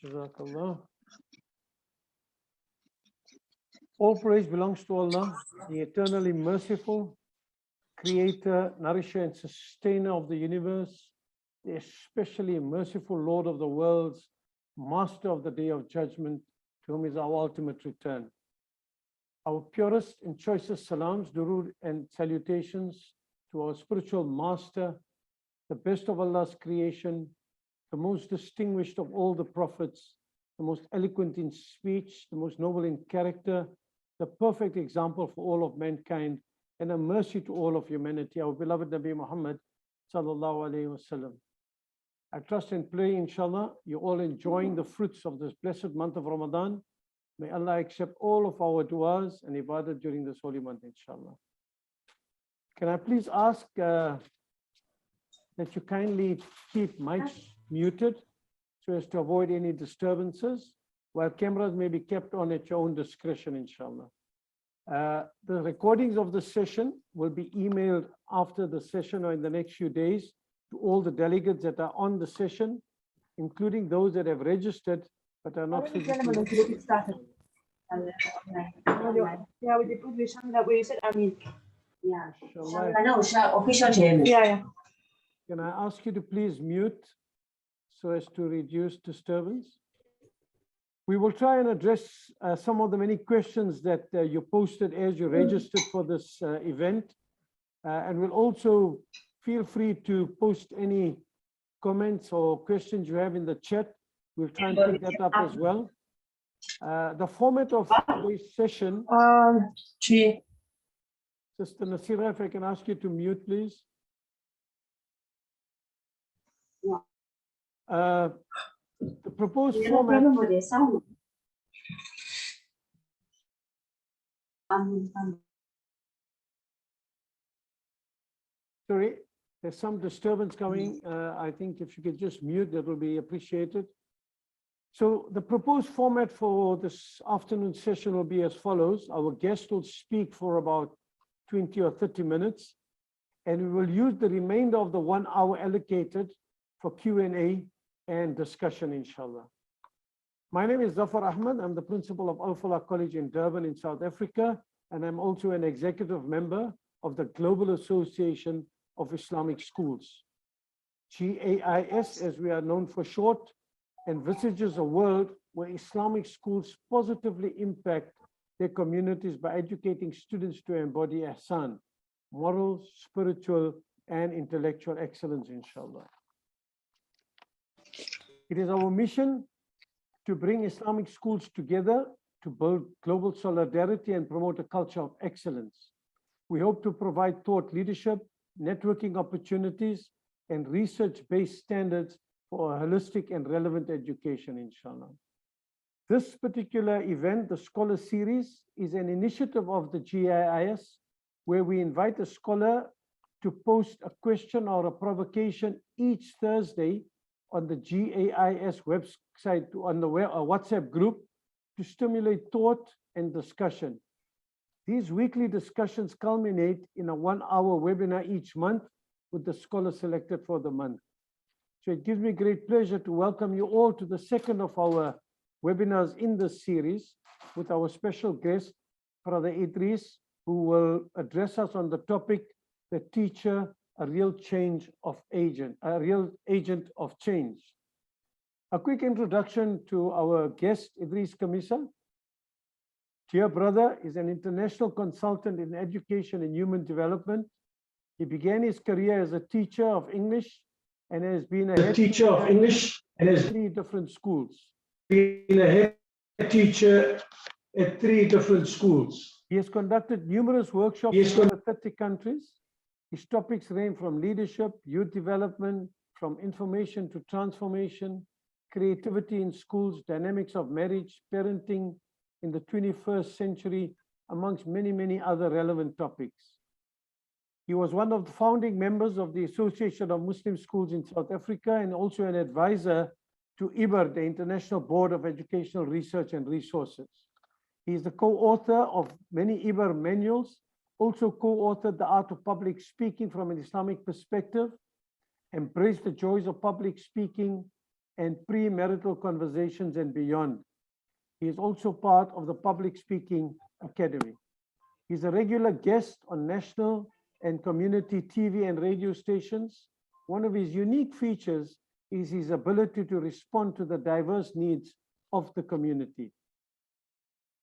Jazakallah. All praise belongs to Allah, the eternally merciful, creator, nourisher, and sustainer of the universe, the especially merciful Lord of the worlds, master of the day of judgment, to whom is our ultimate return. Our purest and choicest salams, durood, and salutations to our spiritual master, the best of Allah's creation, the most distinguished of all the prophets, the most eloquent in speech, the most noble in character, the perfect example for all of mankind, and a mercy to all of humanity, our beloved Nabi Muhammad sallallahu alaihi wasallam. I trust and pray, inshallah, you're all enjoying the fruits of this blessed month of Ramadan. May Allah accept all of our du'as and ibadah during this holy month, inshallah. Can I please ask that you kindly keep mics muted so as to avoid any disturbances, while cameras may be kept on at your own discretion, inshallah. The recordings of the session will be emailed after the session or in the next few days to all the delegates that are on the session, including those that have registered but are not physically. Yeah, we put vision that we said, I mean, Yeah. Shall I know, official chairman. yeah. Can I ask you to please mute so as to reduce disturbance? We will try and address some of the many questions that you posted as you registered for this event. And we'll also feel free to post any comments or questions you have in the chat. We'll try and pick that up as well. The format of today's session, Sister Sister Nasira, if I can ask you to mute, please. The proposed format. Sorry, there's some disturbance coming. I think if you could just mute, that will be appreciated. So the proposed format for this afternoon session will be as follows. Our guest will speak for about 20 or 30 minutes, and we will use the remainder of the 1 hour allocated for Q&A and discussion, inshallah. My name is Zafar Ahmed. I'm the principal of Al Falah College in Durban in South Africa, and I'm also an executive member of the Global Association of Islamic Schools. GAIS, as we are known for short, envisages a world where Islamic schools positively impact their communities by educating students to embody ihsan, moral, spiritual, and intellectual excellence, inshallah. It is our mission to bring Islamic schools together to build global solidarity and promote a culture of excellence. We hope to provide thought leadership, networking opportunities, and research-based standards for a holistic and relevant education, inshallah. This particular event, the Scholar Series, is an initiative of the GAIS, where we invite a scholar to post a question or a provocation each Thursday on the GAIS website, on the WhatsApp group, to stimulate thought and discussion. These weekly discussions culminate in a 1 hour webinar each month with the scholar selected for the month. So it gives me great pleasure to welcome you all to the second of our webinars in this series with our special guest, Brother Edris, who will address us on the topic, the teacher, a real agent of change. A quick introduction to our guest, Idris Khamissa. Dear brother is an international consultant in education and human development. He began his career as a teacher of English and has been a head teacher of English and has 3 different schools. Been a head teacher at 3 different schools. He has conducted numerous workshops in over 30 countries. His topics range from leadership, youth development, from information to transformation, creativity in schools, dynamics of marriage, parenting in the 21st century, amongst many, many other relevant topics. He was one of the founding members of the Association of Muslim Schools in South Africa and also an advisor to IBER, the International Board of Educational Research and Resources. He is the co-author of many IBER manuals, also co-authored The Art of Public Speaking from an Islamic Perspective, Embrace the Joys of Public Speaking, and premarital conversations and beyond. He is also part of the Public Speaking Academy. He's a regular guest on national and community TV and radio stations. One of his unique features is his ability to respond to the diverse needs of the community.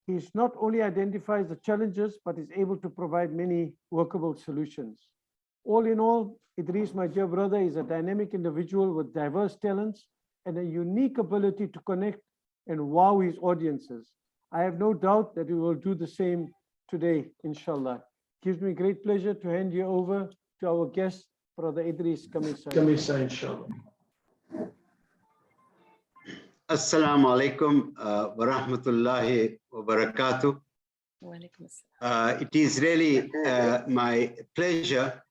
He not only identifies the challenges, but is able to provide many workable solutions. All in all, Edris, my dear brother, is a dynamic individual with diverse talents and a unique ability to connect and wow his audiences. I have no doubt that he will do the same today, inshallah. Gives me great pleasure to hand you over to our guest, Brother Edris Khamissa, inshallah. Assalamu alaikum wa rahmatullahi wa barakatuh. It is really my pleasure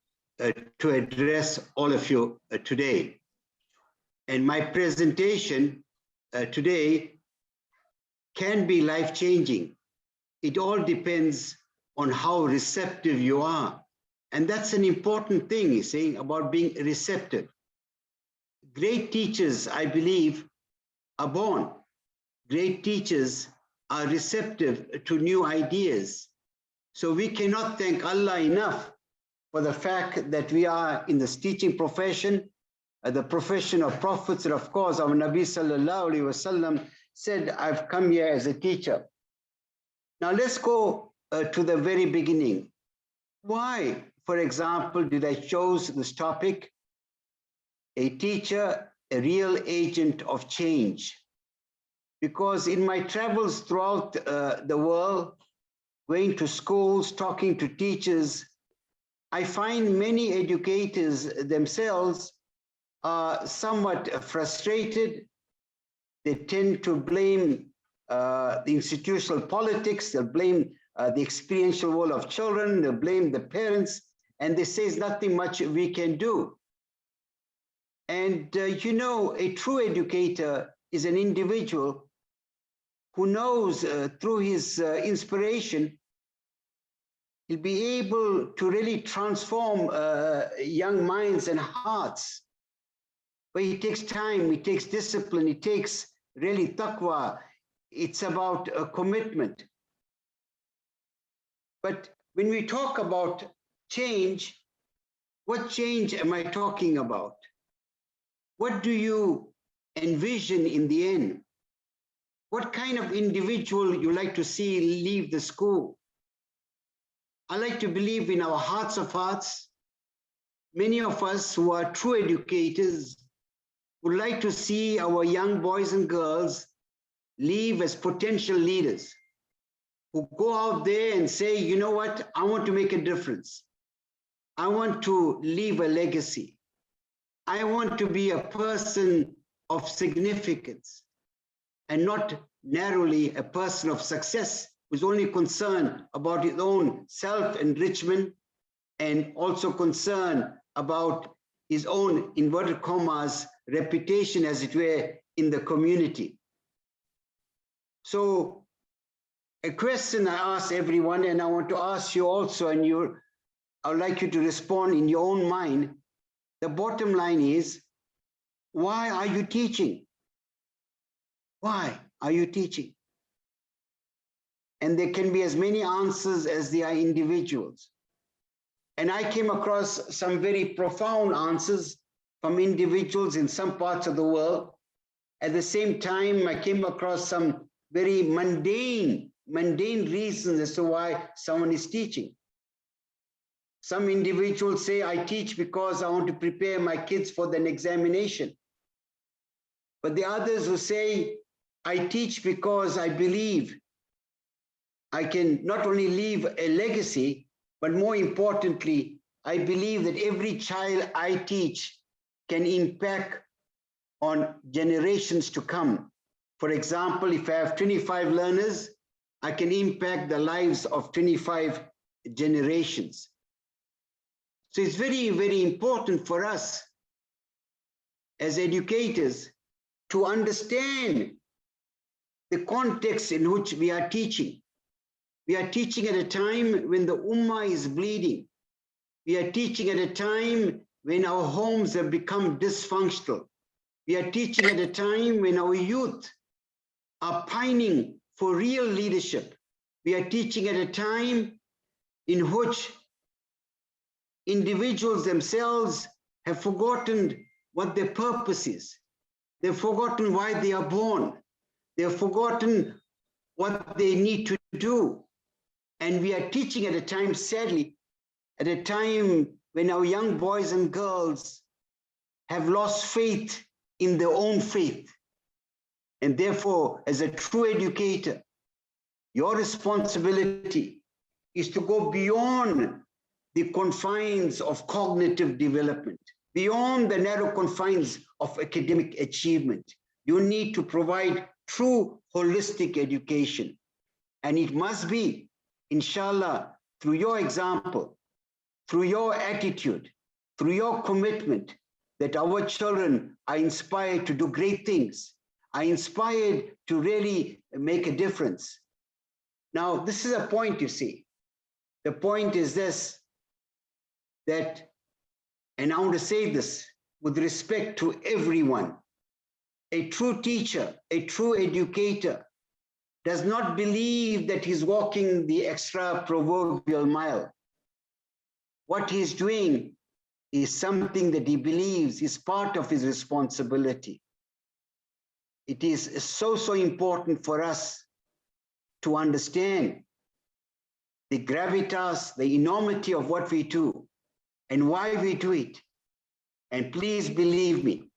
to address all of you today. And my presentation today can be life-changing. It all depends on how receptive you are. And that's an important thing, you see, about being receptive. Great teachers, I believe, are born. Great teachers are receptive to new ideas. So we cannot thank Allah enough for the fact that we are in this teaching profession, the profession of prophets, and of course, our Nabi sallallahu alaihi wasallam said, I've come here as a teacher. Now let's go to the very beginning. Why, for example, did I choose this topic? A teacher, a real agent of change. Because in my travels throughout the world, going to schools, talking to teachers, I find many educators themselves are somewhat frustrated. They tend to blame the institutional politics, they'll blame the experiential world of children, they'll blame the parents, and they say there's nothing much we can do. And you know, a true educator is an individual who knows through his inspiration, he'll be able to really transform young minds and hearts. But it takes time, it takes discipline, it takes really taqwa. It's about a commitment. But when we talk about change, what change am I talking about? What do you envision in the end? What kind of individual you like to see leave the school? I like to believe in our hearts of hearts. Many of us who are true educators would like to see our young boys and girls leave as potential leaders who go out there and say, you know what, I want to make a difference. I want to leave a legacy. I want to be a person of significance and not narrowly a person of success who's only concerned about his own self-enrichment and also concerned about his own, inverted commas, reputation, as it were, in the community. So a question I ask everyone, and I want to ask you also, and I would like you to respond in your own mind. The bottom line is, why are you teaching? Why are you teaching? And there can be as many answers as there are individuals. And I came across some very profound answers from individuals in some parts of the world. At the same time, I came across some very mundane reasons as to why someone is teaching. Some individuals say, I teach because I want to prepare my kids for an examination. But the others who say, I teach because I believe I can not only leave a legacy, but more importantly, I believe that every child I teach can impact on generations to come. For example, if I have 25 learners, I can impact the lives of 25 generations. So it's very, very important for us as educators to understand the context in which we are teaching. We are teaching at a time when the ummah is bleeding. We are teaching at a time when our homes have become dysfunctional. We are teaching at a time when our youth are pining for real leadership. We are teaching at a time in which individuals themselves have forgotten what their purpose is. They've forgotten why they are born. They've forgotten what they need to do. And we are teaching at a time, sadly, at a time when our young boys and girls have lost faith in their own faith. And therefore, as a true educator, your responsibility is to go beyond the confines of cognitive development, beyond the narrow confines of academic achievement. You need to provide true holistic education. And it must be, inshallah, through your example, through your attitude, through your commitment, that our children are inspired to do great things, are inspired to really make a difference. Now, this is a point, you see. The point is this, that, and I want to say this with respect to everyone, a true teacher, a true educator does not believe that he's walking the extra proverbial mile. What he's doing is something that he believes is part of his responsibility. It is so important for us to understand the gravitas, the enormity of what we do and why we do it. And please believe me,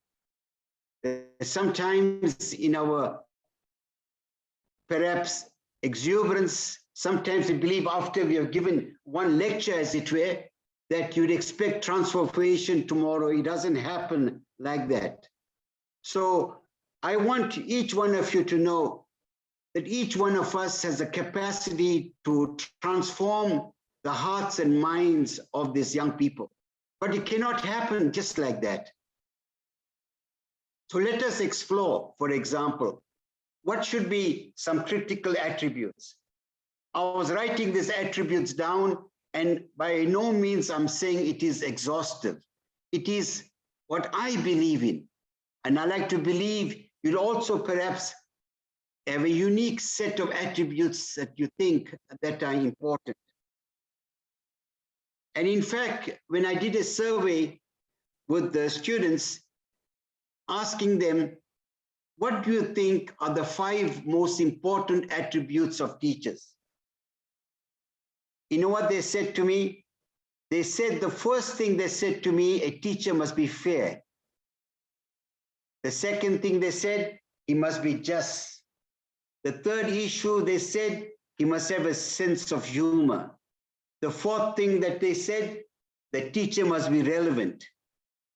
sometimes in our perhaps exuberance, sometimes we believe after we have given one lecture, as it were, that you'd expect transformation tomorrow. It doesn't happen like that. So I want each one of you to know that each one of us has the capacity to transform the hearts and minds of these young people. But it cannot happen just like that. So let us explore, for example, what should be some critical attributes. I was writing these attributes down, and by no means I'm saying it is exhaustive. It is what I believe in. And I like to believe you'll also perhaps have a unique set of attributes that you think that are important. And in fact, when I did a survey with the students, asking them, what do you think are the 5 most important attributes of teachers? You know what they said to me? They said, the first thing they said to me, a teacher must be fair. The second thing they said, he must be just. The third issue, they said, he must have a sense of humor. The fourth thing that they said, the teacher must be relevant.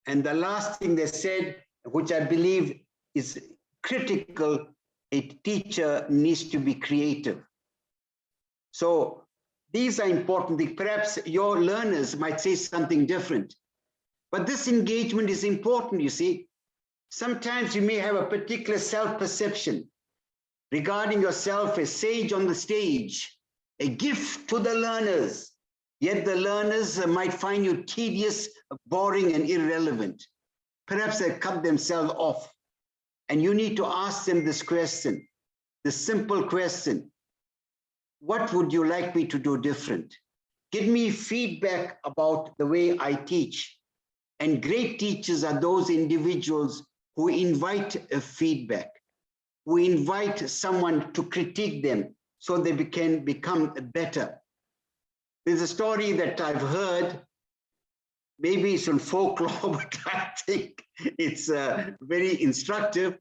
And the last thing they said, which I believe is critical, a teacher needs to be creative. So these are important things. Perhaps your learners might say something different, but this engagement is important, you see. Sometimes you may have a particular self-perception regarding yourself, a sage on the stage, a gift to the learners, yet the learners might find you tedious, boring, and irrelevant. Perhaps they cut themselves off. And you need to ask them this question, the simple question: what would you like me to do different? Give me feedback about the way I teach. And great teachers are those individuals who invite a feedback, who invite someone to critique them so they can become better. There's a story that I've heard, maybe it's in folklore, but I think it's very instructive.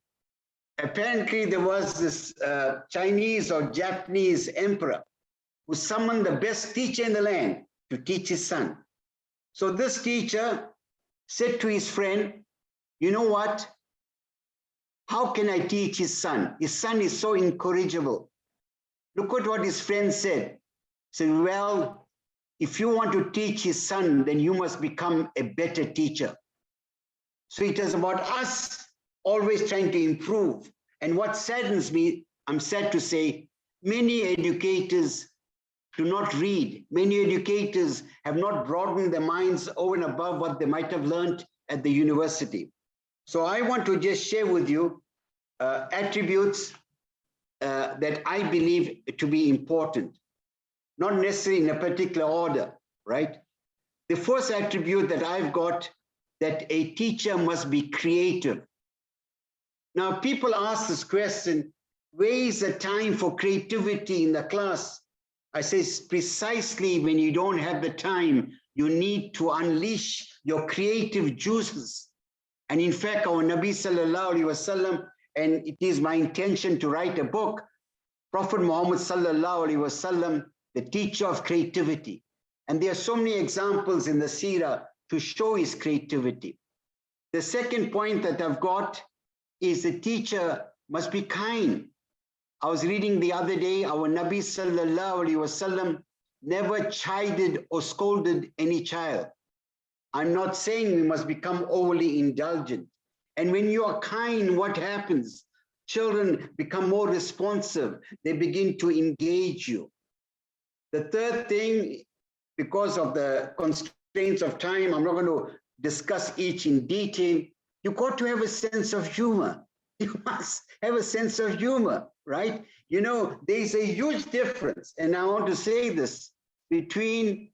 Apparently, there was this Chinese or Japanese emperor who summoned the best teacher in the land to teach his son. So this teacher said to his friend, you know what? How can I teach his son? His son is so incorrigible. Look at what his friend said. He said, well, if you want to teach his son, then you must become a better teacher. So it is about us always trying to improve. And what saddens me, I'm sad to say, many educators do not read. Many educators have not broadened their minds over and above what they might have learned at the university. So I want to just share with you attributes that I believe to be important, not necessarily in a particular order, right? The first attribute that I've got, that a teacher must be creative. Now, people ask this question, where is the time for creativity in the class? I say precisely when you don't have the time, you need to unleash your creative juices. And in fact, our Nabi Sallallahu Alaihi Wasallam, and it is my intention to write a book, Prophet Muhammad Sallallahu Alaihi Wasallam, the teacher of creativity. And there are so many examples in the Seerah to show his creativity. The second point that I've got is the teacher must be kind. I was reading the other day, our Nabi Sallallahu Alaihi Wasallam never chided or scolded any child. I'm not saying we must become overly indulgent. And when you are kind, what happens? Children become more responsive. They begin to engage you. The third thing, because of the constraints of time, I'm not going to discuss each in detail. You got to have a sense of humor. You must have a sense of humor, right? You know, there's a huge difference, and I want to say this, between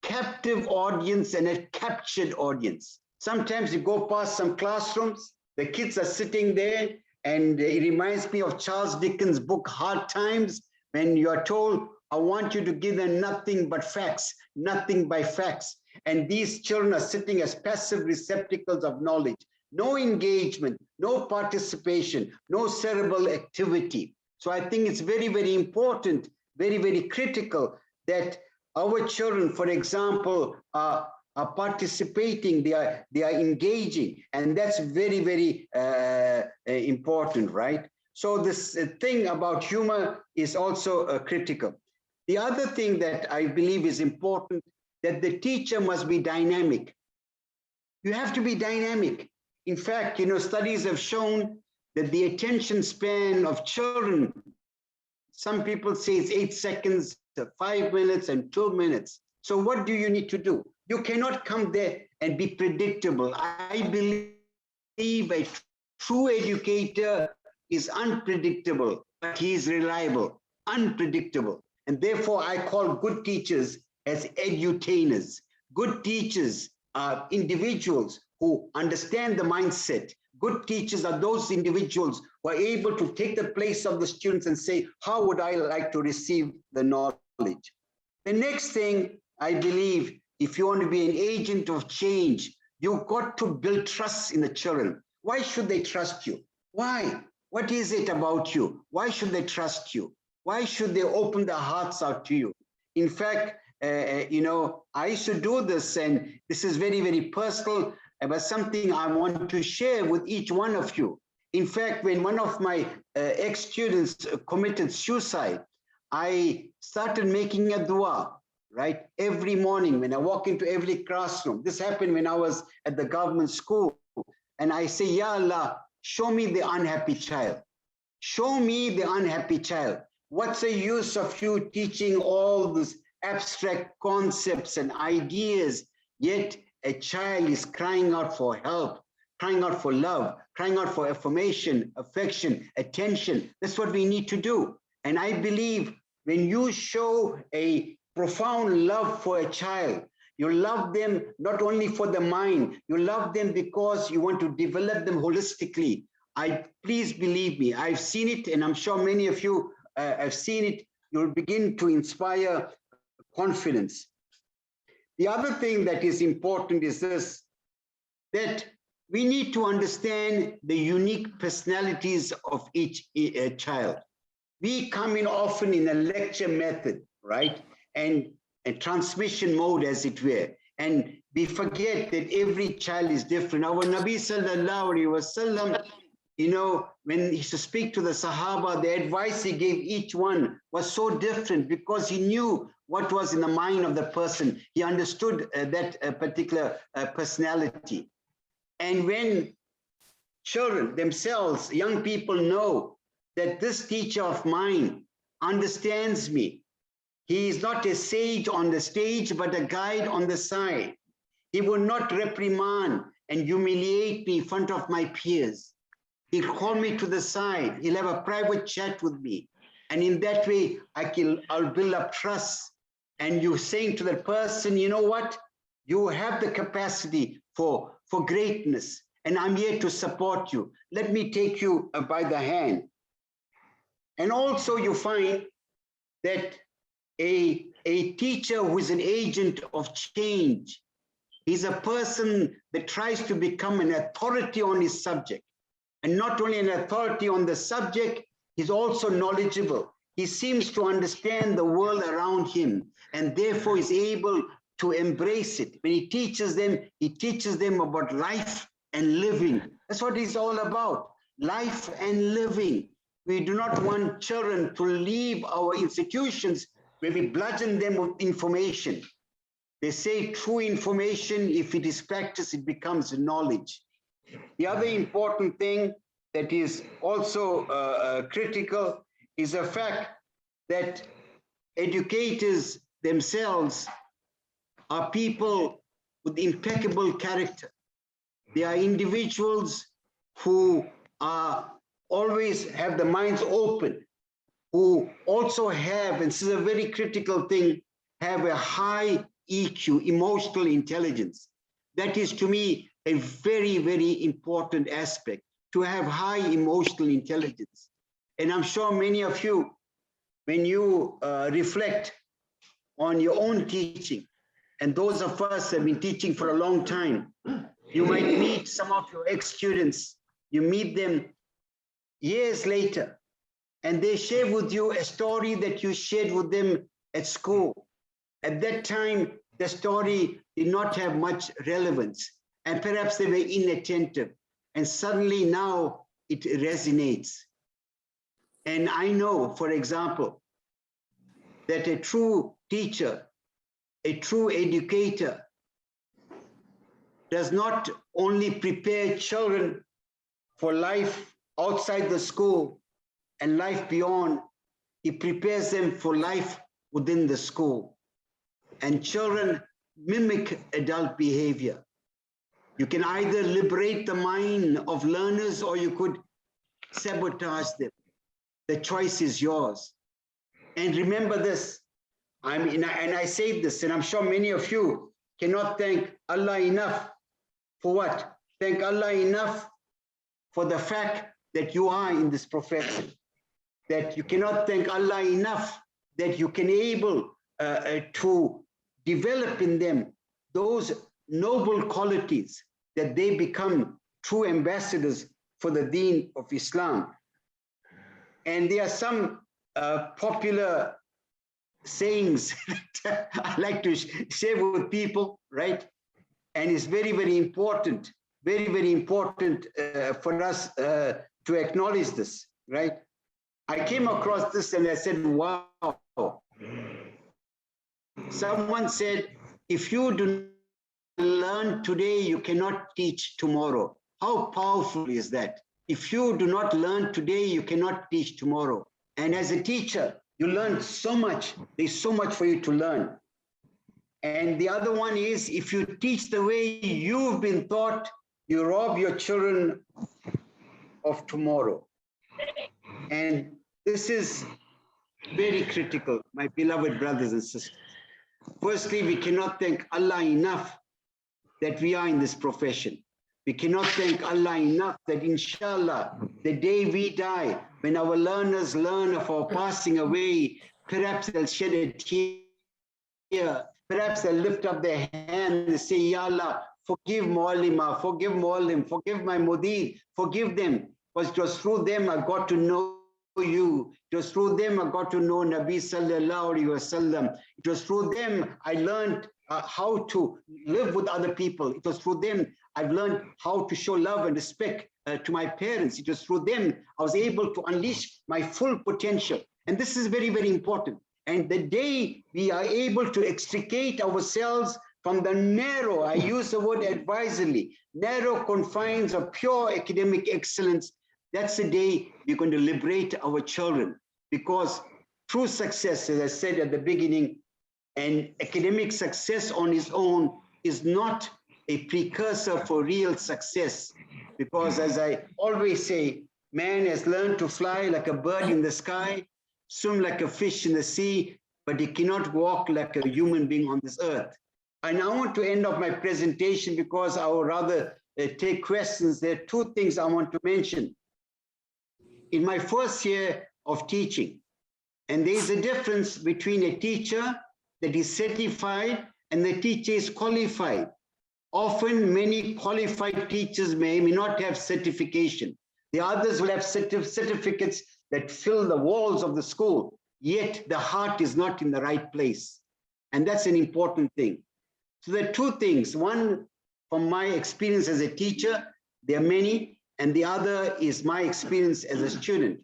captive audience and a captured audience. Sometimes you go past some classrooms, the kids are sitting there, and it reminds me of Charles Dickens' book, Hard Times, when you are told, I want you to give them nothing but facts, nothing but facts. And these children are sitting as passive receptacles of knowledge. No engagement, no participation, no cerebral activity. So I think it's very, very important, very, very critical that our children, for example, are participating, they are engaging, and that's very, very important, right? So this thing about humor is also critical. The other thing that I believe is important, that the teacher must be dynamic. You have to be dynamic. In fact, you know, studies have shown that the attention span of children, some people say it's 8 seconds, 5 minutes, and 2 minutes. So what do you need to do? You cannot come there and be predictable. I believe a true educator is unpredictable, but he is reliable, unpredictable. And therefore, I call good teachers as edutainers. Good teachers are individuals who understand the mindset. Good teachers are those individuals who are able to take the place of the students and say, how would I like to receive the knowledge? The next thing, I believe, if you want to be an agent of change, you've got to build trust in the children. Why should they trust you? Why? What is it about you? Why should they trust you? Why should they open their hearts out to you? In fact, you know, I used to do this, and this is very, very personal, but something I want to share with each one of you. In fact, when one of my ex-students committed suicide, I started making a dua, right? Every morning when I walk into every classroom. This happened when I was at the government school. And I say, Ya Allah, show me the unhappy child. Show me the unhappy child. What's the use of you teaching all these abstract concepts and ideas, yet a child is crying out for help, crying out for love, crying out for affirmation, affection, attention. That's what we need to do. And I believe when you show a profound love for a child, you love them not only for the mind, you love them because you want to develop them holistically. Please believe me, I've seen it, and I'm sure many of you have seen it. You'll begin to inspire confidence. The other thing that is important is this, that we need to understand the unique personalities of each child. We come in often in a lecture method, right? And a transmission mode, as it were. And we forget that every child is different. Our Nabi Sallallahu Alaihi Wasallam, you know, when he used to speak to the Sahaba, the advice he gave each one was so different because he knew what was in the mind of the person. He understood that particular personality. And when children themselves, young people know that this teacher of mine understands me, he is not a sage on the stage, but a guide on the side. He will not reprimand. and humiliate me in front of my peers. He'll call me to the side. He'll have a private chat with me. And in that way, I'll build up trust. And you're saying to that person, you know what? You have the capacity for greatness. And I'm here to support you. Let me take you by the hand. And also you find that a teacher who is an agent of change, he's a person that tries to become an authority on his subject. And not only an authority on the subject, he's also knowledgeable. He seems to understand the world around him, and therefore is able to embrace it. When he teaches them about life and living. That's what it's all about, life and living. We do not want children to leave our institutions where we bludgeon them with information. They say true information, if it is practiced, it becomes knowledge. The other important thing that is also critical is the fact that educators themselves are people with impeccable character. They are individuals who are always have the minds open, who also have, and this is a very critical thing, have a high EQ, emotional intelligence. That is, to me, a very, very important aspect, to have high emotional intelligence. And I'm sure many of you, when you reflect on your own teaching, and those of us have been teaching for a long time, you might meet some of your ex-students, you meet them years later, and they share with you a story that you shared with them at school. At that time, the story did not have much relevance, and perhaps they were inattentive. And suddenly now it resonates. And I know, for example, that a true teacher, a true educator, does not only prepare children for life outside the school and life beyond, he prepares them for life within the school. And children mimic adult behavior. You can either liberate the mind of learners or you could sabotage them. The choice is yours. And remember this, and I say this, and I'm sure many of you cannot thank Allah enough for what? Thank Allah enough for the fact that you are in this profession. That you cannot thank Allah enough that you can able to develop in them those noble qualities that they become true ambassadors for the deen of Islam. And there are some popular sayings that I like to share with people, right? And it's very, very important, for us to acknowledge this, right? I came across this and I said, wow. Someone said, if you do not learn today, you cannot teach tomorrow. How powerful is that? If you do not learn today, you cannot teach tomorrow. And as a teacher, you learn so much. There's so much for you to learn. And the other one is, if you teach the way you've been taught, you rob your children of tomorrow. And this is very critical, my beloved brothers and sisters. Firstly, we cannot thank Allah enough that we are in this profession. We cannot thank Allah enough that inshallah, the day we die, when our learners learn of our passing away, perhaps they'll shed a tear, perhaps they'll lift up their hand and say, Ya Allah, forgive Muallima, forgive Muallim, forgive my Mudir, forgive them. Because it was through them I got to know you. It was through them I got to know Nabi sallallahu alaihi wasallam. It was through them I learned how to live with other people. It was through them I've learned how to show love and respect to my parents. It was through them I was able to unleash my full potential. And this is very, very important. And the day we are able to extricate ourselves from the narrow, I use the word advisedly, narrow confines of pure academic excellence, that's the day we're going to liberate our children. Because true success, as I said at the beginning, and academic success on its own is not a precursor for real success. Because as I always say, man has learned to fly like a bird in the sky, swim like a fish in the sea, but he cannot walk like a human being on this earth. And I want to end off my presentation because I would rather take questions. There are two things I want to mention. In my first year of teaching, and there is a difference between a teacher that is certified and the teacher is qualified. Often many qualified teachers may not have certification. The others will have certificates that fill the walls of the school, yet the heart is not in the right place. And that's an important thing. So there are two things. One, from my experience as a teacher, there are many, and the other is my experience as a student.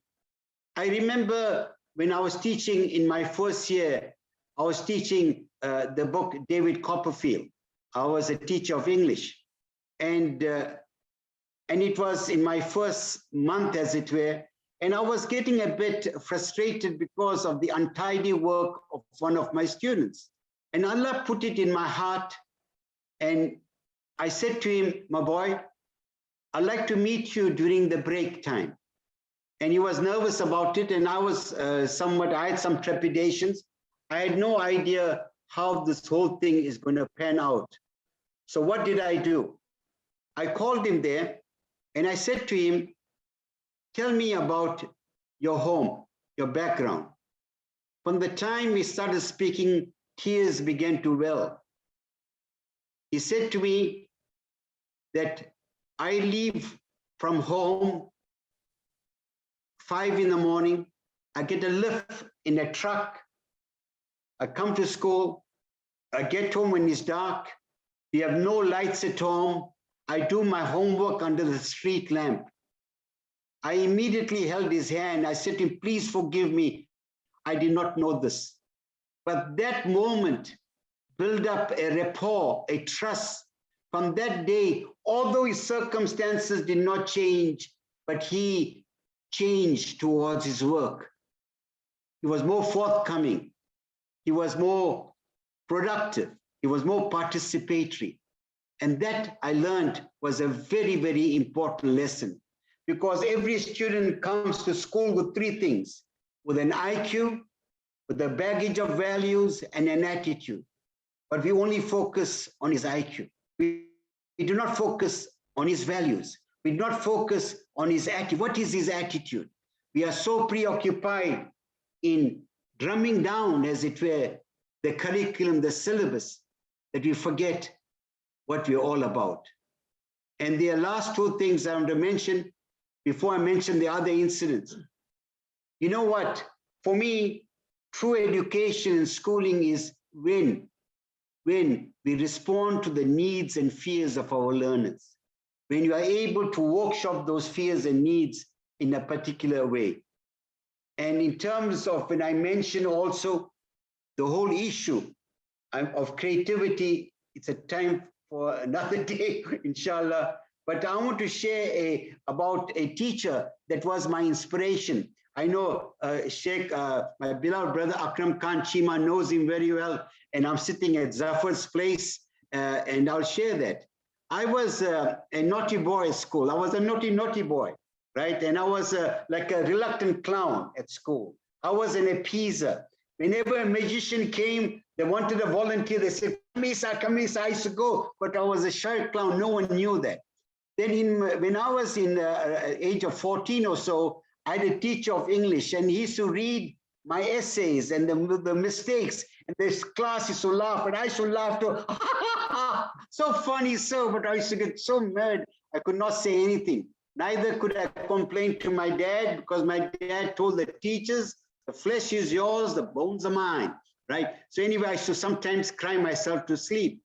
I remember when I was teaching in my first year, I was teaching the book David Copperfield. I was a teacher of English, and it was in my first month, as it were, and I was getting a bit frustrated because of the untidy work of one of my students. And Allah put it in my heart, and I said to him, my boy, I'd like to meet you during the break time. And he was nervous about it, and I was I had some trepidations. I had no idea how this whole thing is going to pan out. So what did I do? I called him there and I said to him, tell me about your home, your background. From the time we started speaking, tears began to well. He said to me that I leave from home 5 in the morning, I get a lift in a truck, I come to school, I get home when it's dark, we have no lights at home, I do my homework under the street lamp. I immediately held his hand, I said to him, please forgive me, I did not know this. But that moment built up a rapport, a trust. From that day, although his circumstances did not change, but he changed towards his work. He was more forthcoming. He was more productive. He was more participatory. And that I learned was a very, very important lesson, because every student comes to school with three things: with an IQ, with a baggage of values, and an attitude. But we only focus on his IQ. We do not focus on his values. We do not focus on his attitude. What is his attitude? We are so preoccupied in drumming down, as it were, the curriculum, the syllabus, that we forget what we're all about. And the last two things I want to mention before I mention the other incidents. You know what? For me, true education and schooling is when we respond to the needs and fears of our learners, when you are able to workshop those fears and needs in a particular way. And in terms of when I mention also the whole issue of creativity, it's a time for another day, inshallah. But I want to share about a teacher that was my inspiration. I know Sheikh, my beloved brother Akram Khan Chima knows him very well, and I'm sitting at Zafar's place, and I'll share that. I was a naughty boy at school. I was a naughty boy, right? And I was like a reluctant clown at school. I was an appeaser. Whenever a magician came, they wanted a volunteer. They said, Khamissa, I used to go, but I was a shy clown. No one knew that. Then when I was in the age of 14 or so, I had a teacher of English, and he used to read my essays and the mistakes, and this class used to laugh, and I used to laugh too. So funny, sir, but I used to get so mad, I could not say anything. Neither could I complain to my dad, because my dad told the teachers, the flesh is yours, the bones are mine, right? So anyway, I used to sometimes cry myself to sleep.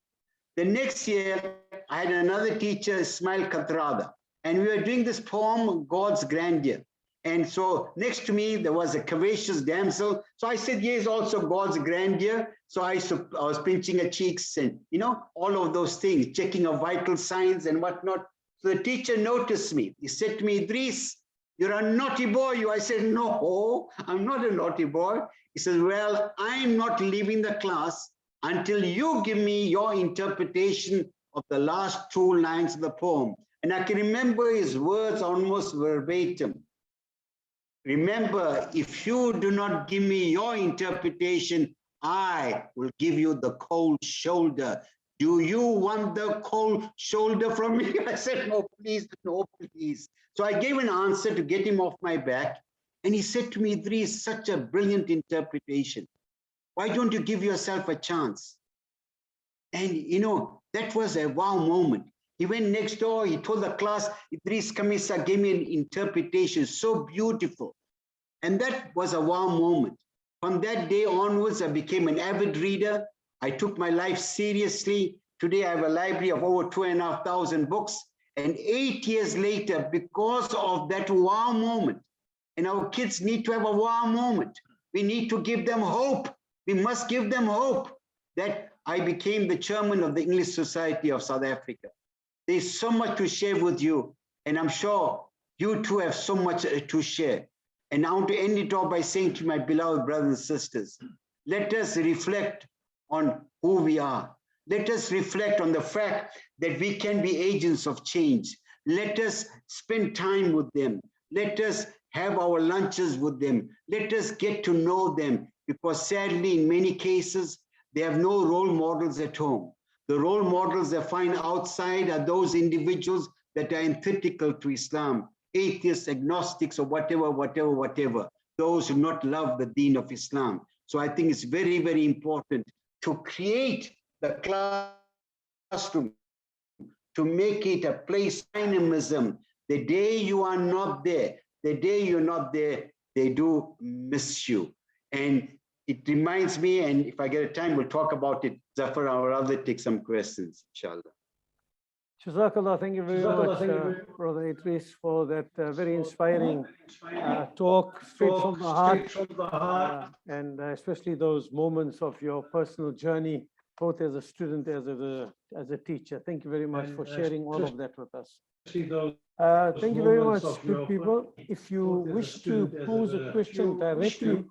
The next year, I had another teacher, Ismail Katrada, and we were doing this poem, God's Grandeur. And so next to me, there was a curvaceous damsel. So I said, yes, also God's grandeur. So I was pinching her cheeks and, you know, all of those things, checking of vital signs and whatnot. So the teacher noticed me. He said to me, Idris, you're a naughty boy. I said, no, I'm not a naughty boy. He says, well, I'm not leaving the class until you give me your interpretation of the last 2 lines of the poem. And I can remember his words almost verbatim. Remember, if you do not give me your interpretation, I will give you the cold shoulder. Do you want the cold shoulder from me? I said, no, please, no, please. So I gave an answer to get him off my back. And he said to me, Idris, such a brilliant interpretation. Why don't you give yourself a chance? And you know, that was a wow moment. He went next door, he told the class, Idris Khamissa gave me an interpretation, so beautiful. And that was a wow moment. From that day onwards, I became an avid reader. I took my life seriously. Today, I have a library of over 2,500 books. And 8 years later, because of that wow moment, and our kids need to have a wow moment. We need to give them hope. We must give them hope that I became the chairman of the English Society of South Africa. There's so much to share with you, and I'm sure you too have so much to share. And I want to end it off by saying to my beloved brothers and sisters, let us reflect on who we are. Let us reflect on the fact that we can be agents of change. Let us spend time with them. Let us have our lunches with them. Let us get to know them, because sadly, in many cases, they have no role models at home. The role models they find outside are those individuals that are antithetical to Islam, atheists, agnostics, or whatever, those who do not love the deen of Islam. So I think it's very, very important to create the classroom, to make it a place of dynamism. The day you are not there, the day you're not there, they do miss you. And it reminds me, and if I get a time, we'll talk about it. Zafar, I would rather take some questions, inshallah. Jazakallah, thank you very much, Brother Idris, for that very inspiring talk, straight from the heart, and especially those moments of your personal journey, both as a student, as a teacher. Thank you very much for sharing all of that with us. Thank you very much, good people. If you wish to pose a question directly,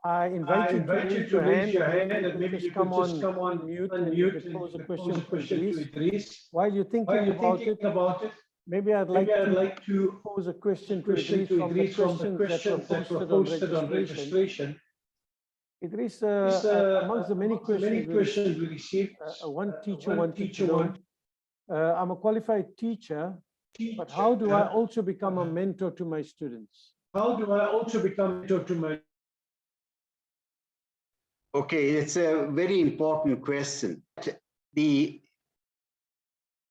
I invite you to raise your hand and maybe you come on mute and you could pose a question to Idris. While you're thinking about it, maybe I'd like to pose a question to Idris from the questions that were posted on registration. Idris, amongst the many questions we received, one teacher wanted to know, I'm a qualified teacher, but how do I also become a mentor to my students? How do I also become a mentor to my? Okay, it's a very important question. The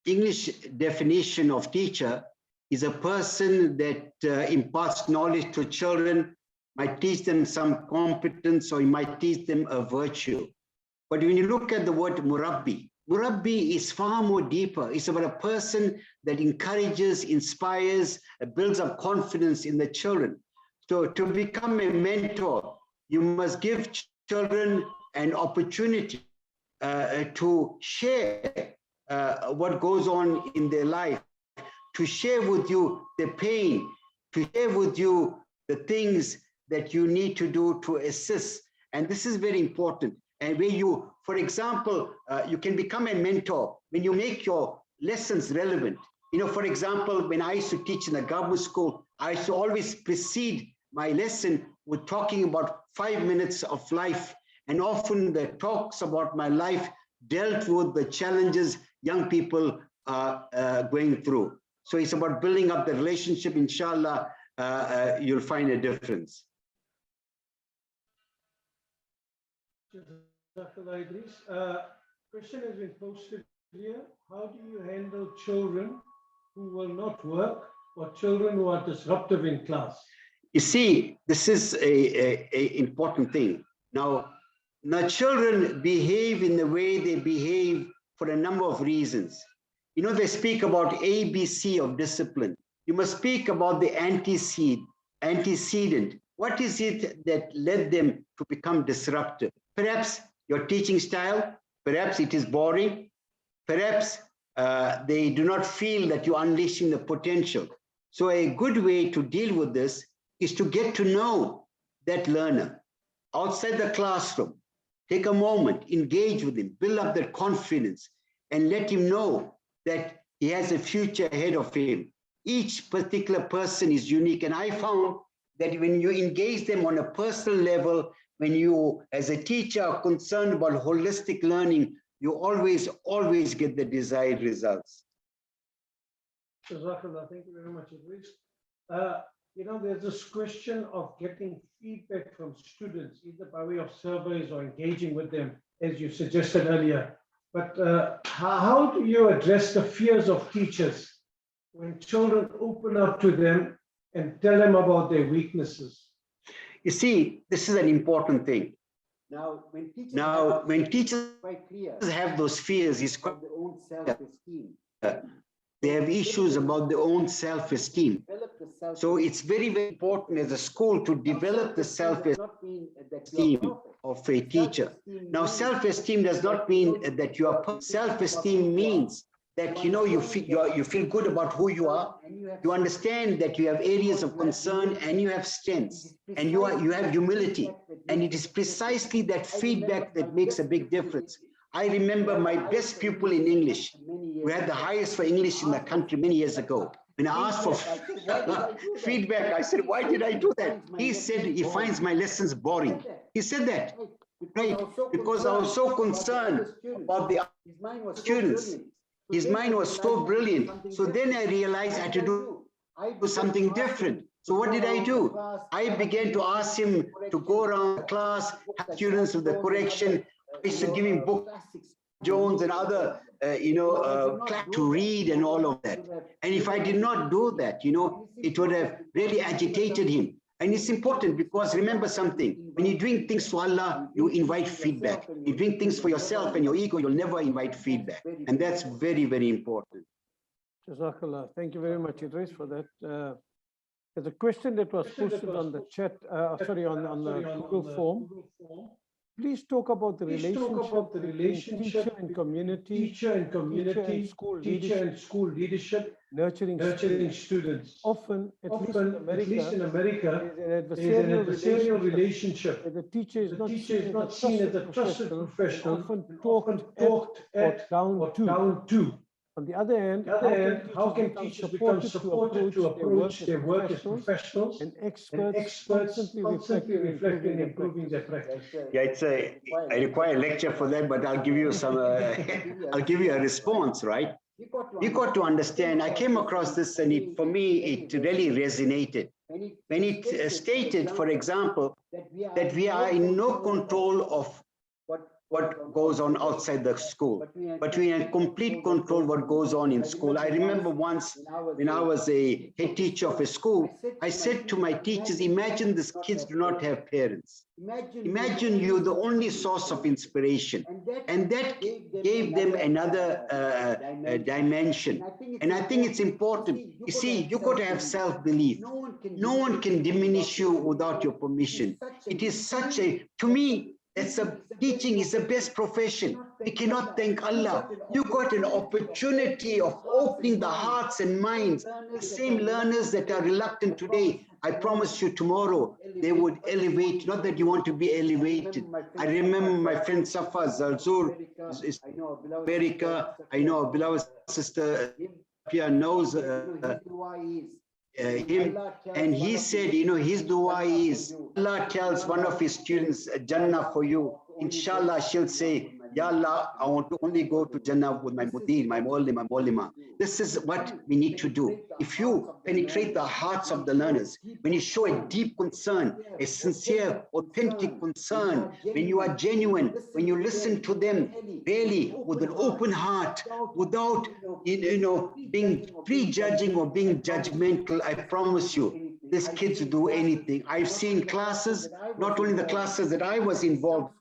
English definition of teacher is a person that imparts knowledge to children, might teach them some competence, or you might teach them a virtue. But when you look at the word murabbi, murabbi is far more deeper. It's about a person that encourages, inspires, builds up confidence in the children. So to become a mentor, you must give children an opportunity to share what goes on in their life, to share with you the pain, to share with you the things that you need to do to assist. And this is very important. And where you, for example, you can become a mentor when you make your lessons relevant. You know, for example, when I used to teach in a government school, I used to always precede my lesson with talking about 5 minutes of life. And often the talks about my life dealt with the challenges young people are going through. So it's about building up the relationship. Inshallah, you'll find a difference. Question has been posted here. How do you handle children who will not work or children who are disruptive in class? You see, this is a important thing. Now, children behave in the way they behave for a number of reasons. You know, they speak about ABC of discipline. You must speak about the antecedent. What is it that led them to become disruptive? Perhaps your teaching style, perhaps it is boring, perhaps they do not feel that you're unleashing the potential. So a good way to deal with this is to get to know that learner outside the classroom. Take a moment, engage with him, build up their confidence, and let him know that he has a future ahead of him. Each particular person is unique. And I found that when you engage them on a personal level, when you, as a teacher, are concerned about holistic learning, you always get the desired results. Jazakallah, thank you very much, Edris. There's this question of getting feedback from students, either by way of surveys or engaging with them, as you suggested earlier. But how do you address the fears of teachers when children open up to them and tell them about their weaknesses? You see, this is an important thing. Now, when teachers have those fears, it's quite their own self-esteem. They have issues about their own self-esteem. So it's very, very important as a school to develop the self-esteem of a teacher. Now, self-esteem does not mean that you are. Self-esteem means that you feel good about who you are. You understand that you have areas of concern and you have strengths and you have humility. And it is precisely that feedback that makes a big difference. I remember my best pupil in English. We had the highest for English in the country many years ago. When I asked for feedback, I said, why did I do that? He said he finds my lessons boring. He said that, right? Because I was so concerned about the students. His mind was so brilliant. So then I realized I had to do something different. So what did I do? I began to ask him to go around the class, have students with the correction. I used to give him books, Jones and other, to read and all of that. And if I did not do that, it would have really agitated him. And it's important because remember something, when you're doing things for Allah, you invite feedback. You're doing things for yourself and your ego, you'll never invite feedback. And that's very, very important. Jazakallah. Thank you very much, Idris, for that. There's a question that was posted on the chat, on the Google form. Please talk about the relationship between teacher and community, teacher and school leadership, nurturing students. Often, at least in America, there is an adversarial relationship where the teacher is not seen as a trusted professional, often talked at or down to. On the other hand, how can teachers become supported to approach their work as professionals and experts constantly reflecting and improving their practice? Yeah, I require a lecture for that, but I'll give you some. I'll give you a response, right? You got to understand. I came across this, and for me, it really resonated when it stated, for example, that we are in no control of what goes on outside the school, but we are in complete control what goes on in school. I remember once when I was a head teacher of a school, I said to my teachers, imagine these kids do not have parents. Imagine you're the only source of inspiration. And that gave them another dimension. And I think it's important. You see, you got to have self-belief. No one can diminish you without your permission. It is such a, to me, teaching is the best profession. We cannot thank Allah. You got an opportunity of opening the hearts and minds. The same learners that are reluctant today, I promise you tomorrow, they would elevate, not that you want to be elevated. I remember my friend Safa Zalzur is America. I know a beloved sister Pia knows him, and he said, his dua is, Allah tells one of his students, Jannah for you. Inshallah, she'll say, Ya Allah, I want to only go to Jannah with my mudir, my maulima. This is what we need to do. If you penetrate the hearts of the learners, when you show a deep concern, a sincere, authentic concern, when you are genuine, when you listen to them really with an open heart, without being prejudging or being judgmental, I promise you, these kids do anything. I've seen classes, not only the classes that I was involved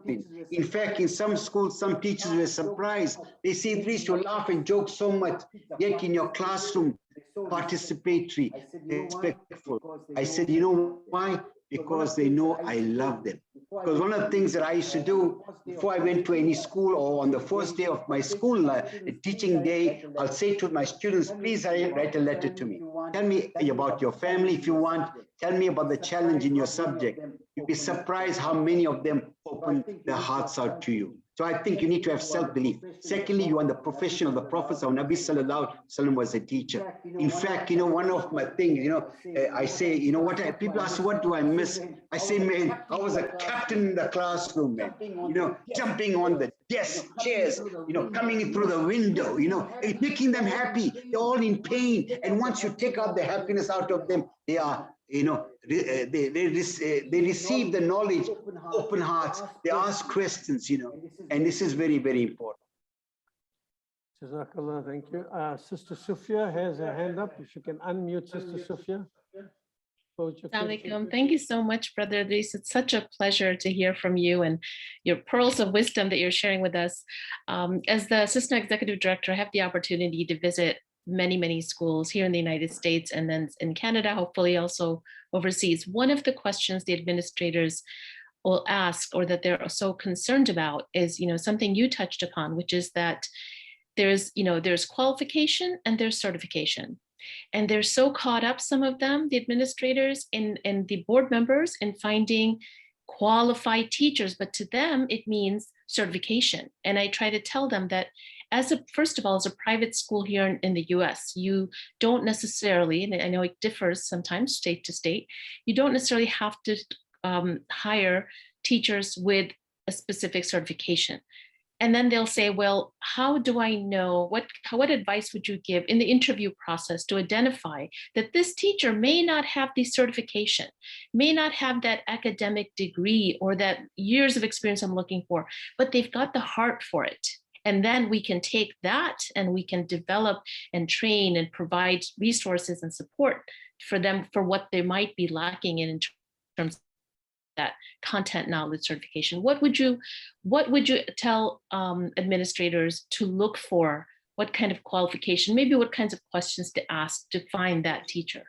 in. In fact, in some schools, some teachers were surprised. They say, Idris, you laugh and joke so much, yet in your classroom, participatory, respectful. I said, you know why? Because they know I love them. Because one of the things that I used to do before I went to any school or on the first day of my school teaching day, I'll say to my students, please write a letter to me. Tell me about your family if you want. Tell me about the challenge in your subject. You'll be surprised how many of them open their hearts out to you. So I think you need to have self-belief. Secondly, you are in the profession of the Prophet. Our Nabi Sallallahu Alaihi Wasallam was a teacher. In fact, one of my things, I say, people ask, what do I miss? I say, man, I was a captain in the classroom, man. Jumping on the desk, chairs, coming in through the window, making them happy. They're all in pain. And once you take out the happiness out of them, they are, they receive the knowledge, open hearts, they ask questions, and this is very, very important. Jazakallah, thank you. Sister Sufia has her hand up. If you can unmute Sister Sufia. Assalamualaikum. Thank you so much, Brother Edris. It's such a pleasure to hear from you and your pearls of wisdom that you're sharing with us. As the CISNA Executive Director, I have the opportunity to visit many, many schools here in the United States and then in Canada, hopefully also overseas. One of the questions the administrators will ask or that they're so concerned about is, something you touched upon, which is that there's qualification and there's certification. And they're so caught up, some of them, the administrators and the board members, in finding qualified teachers, but to them, it means certification. And I try to tell them that first of all, as a private school here in the US, you don't necessarily, and I know it differs sometimes state to state, you don't necessarily have to hire teachers with a specific certification. And then they'll say, well, how do I know, what advice would you give in the interview process to identify that this teacher may not have the certification, may not have that academic degree or that years of experience I'm looking for, but they've got the heart for it. And then we can take that and we can develop and train and provide resources and support for them for what they might be lacking in terms of that content knowledge certification. What would you tell administrators to look for? What kind of qualification, maybe what kinds of questions to ask to find that teacher?